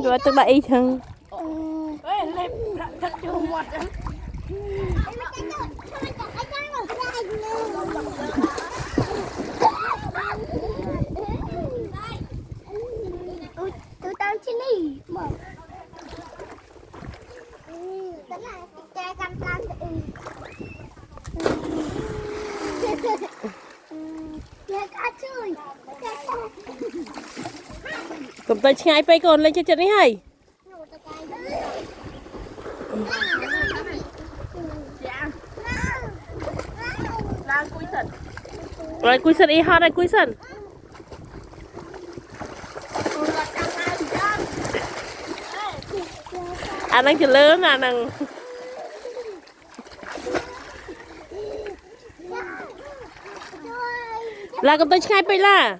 Rồi tụi bay thằng tôi tao trên đi mở tao là cha cam cam nhà cá chơi cầm tay ngay bay còn lên cho chân ấy hay rồi cúi sân y hot này cúi sân anh đang chơi lớn à nàng là cầm tay ngay bay là